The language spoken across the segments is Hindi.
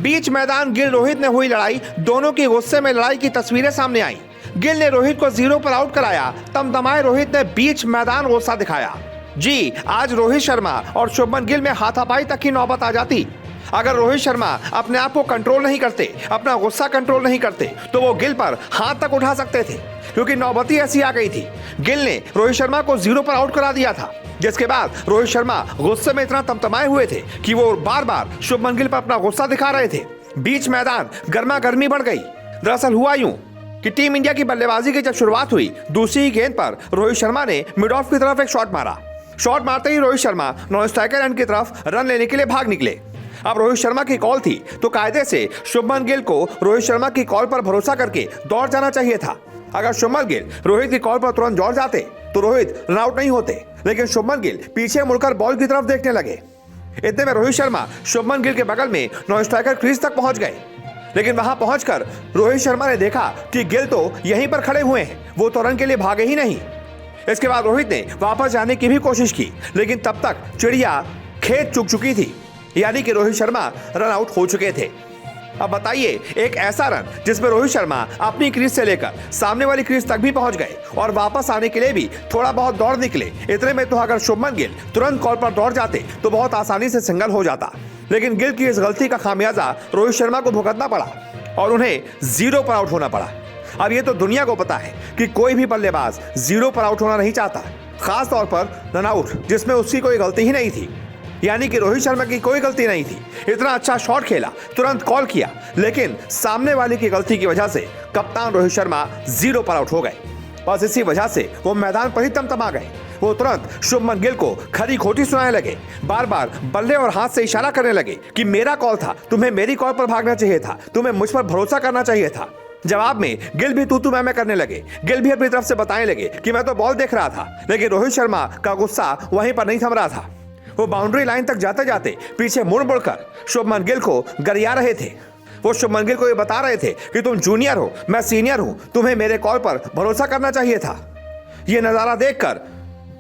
बीच मैदान गिल रोहित ने हुई लड़ाई, दोनों की गुस्से में लड़ाई की तस्वीरें सामने आई। गिल ने रोहित को 0 पर आउट कराया, तमतमाए रोहित ने बीच मैदान गुस्सा दिखाया। जी, आज रोहित शर्मा और शुभमन गिल में हाथापाई तक की नौबत आ जाती। अगर रोहित शर्मा अपने आप को कंट्रोल नहीं करते, अपना गुस्सा कंट्रोल नहीं करते, तो वो गिल पर हाथ तक उठा सकते थे, क्योंकि नौबत ही ऐसी आ गई थी। गिल ने रोहित शर्मा को 0 पर आउट करा दिया था, जिसके बाद रोहित शर्मा गुस्से में इतना तमतमाए हुए थे कि वो बार बार शुभमन गिल पर अपना गुस्सा दिखा रहे थे। बीच मैदान गर्मा गर्मी बढ़ गई। दरअसल हुआ यूं कि टीम इंडिया की बल्लेबाजी की जब शुरुआत हुई, दूसरी ही गेंद पर रोहित शर्मा ने मिड ऑफ की तरफ एक शॉट मारा। शॉट मारते ही Rohit Sharma non striker end की तरफ रन लेने के लिए भाग निकले। अब रोहित शर्मा की कॉल थी, तो कायदे से शुभमन गिल को रोहित शर्मा की कॉल पर भरोसा करके दौड़ जाना चाहिए था। अगर शुभमन गिल रोहित की कॉल पर तुरंत दौड़ जाते तो रोहित रन आउट नहीं होते, लेकिन शुभमन गिल पीछे मुड़कर बॉल की तरफ देखने लगे। इतने में रोहित शर्मा शुभमन गिल के बगल में नॉन स्ट्राइकर क्रीज तक पहुंच गए, लेकिन वहां पहुंचकर रोहित शर्मा ने देखा कि गिल तो यहीं पर खड़े हुए हैं, वो तो रन के लिए भागे ही नहीं। इसके बाद रोहित ने वापस जाने की भी कोशिश की, लेकिन तब तक चिड़िया खेत चुग चुकी थी, यानी कि रोहित शर्मा रन आउट हो चुके थे। अब बताइए, एक ऐसा रन जिसमें रोहित शर्मा अपनी क्रीज से लेकर सामने वाली क्रीज तक भी पहुंच गए और वापस आने के लिए भी थोड़ा बहुत दौड़ निकले। इतने में तो अगर शुभमन गिल तुरंत कॉल पर दौड़ जाते तो बहुत आसानी से सिंगल हो जाता, लेकिन गिल की इस गलती का खामियाजा रोहित शर्मा को भुगतना पड़ा और उन्हें 0 पर आउट होना पड़ा। अब ये तो दुनिया को पता है कि कोई भी बल्लेबाज 0 पर आउट होना नहीं चाहता, खास तौर पर रन आउट जिसमें उसकी कोई गलती ही नहीं थी, यानी कि रोहित शर्मा की कोई गलती नहीं थी। इतना अच्छा शॉट खेला, तुरंत कॉल किया, लेकिन सामने वाले की गलती की वजह से कप्तान रोहित शर्मा 0 पर आउट हो गए। बस इसी वजह से वो मैदान पर ही तमतमा गए। वो तुरंत शुभमन गिल को खरी खोटी सुनाने लगे, बार बार बल्ले और हाथ से इशारा करने लगे कि मेरा कॉल था, तुम्हें मेरी कॉल पर भागना चाहिए था, तुम्हें मुझ पर भरोसा करना चाहिए था। जवाब में गिल भी तू मैं करने लगे। गिल भी अपनी तरफ से बताने लगे कि मैं तो बॉल देख रहा था, लेकिन रोहित शर्मा का गुस्सा वहीं पर नहीं थम रहा था। वो बाउंड्री लाइन तक जाते जाते पीछे मुड़ मुड़कर शुभमन गिल को गरिया रहे थे। वो शुभमन गिल को ये बता रहे थे कि तुम जूनियर हो, मैं सीनियर हूं, तुम्हें मेरे कॉल पर भरोसा करना चाहिए था। ये नजारा देखकर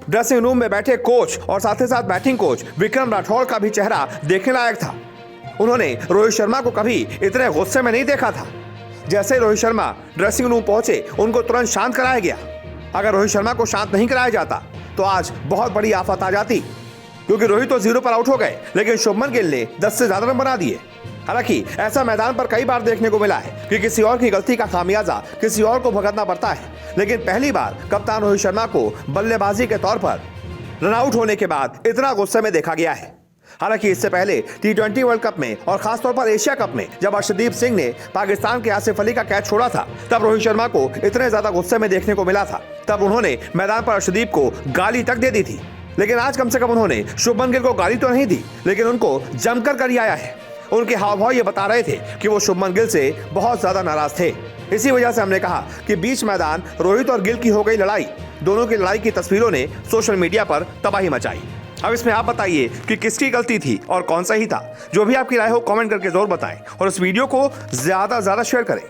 ड्रेसिंग रूम में बैठे कोच और साथ ही साथ बैटिंग कोच विक्रम राठौड़ का भी चेहरा देखने लायक था। उन्होंने रोहित शर्मा को कभी इतने गुस्से में नहीं देखा था। जैसे रोहित शर्मा ड्रेसिंग रूम पहुंचे, उनको तुरंत शांत कराया गया। अगर रोहित शर्मा को शांत नहीं कराया जाता तो आज बहुत बड़ी आफत आ जाती, क्योंकि रोहित तो 0 पर आउट हो गए, लेकिन शुभमन गिल ने 10 से ज्यादा रन बना दिए। हालांकि ऐसा मैदान पर कई बार देखने को मिला है कि किसी और की गलती का खामियाजा किसी और को भुगतना पड़ता है, लेकिन पहली बार कप्तान रोहित शर्मा को बल्लेबाजी के तौर पर रन आउट होने के बाद इतना गुस्से में देखा गया है। हालांकि इससे पहले T20 वर्ल्ड कप में और खासतौर पर एशिया कप में जब अर्शदीप सिंह ने पाकिस्तान के आसिफ अली का कैच छोड़ा था, तब रोहित शर्मा को इतने ज्यादा गुस्से में देखने को मिला था। तब उन्होंने मैदान पर अर्शदीप को गाली तक दे दी थी, लेकिन आज कम से कम उन्होंने शुभमन गिल को गाली तो नहीं दी, लेकिन उनको जमकर गरियाया है। उनके हाव भाव ये बता रहे थे कि वो शुभमन गिल से बहुत ज्यादा नाराज थे। इसी वजह से हमने कहा कि बीच मैदान रोहित और गिल की हो गई लड़ाई। दोनों की लड़ाई की तस्वीरों ने सोशल मीडिया पर तबाही मचाई। अब इसमें आप बताइए कि किसकी गलती थी और कौन सा ही था। जो भी आपकी राय हो कमेंट करके जरूर बताएं और इस वीडियो को ज्यादा से ज्यादा शेयर करें।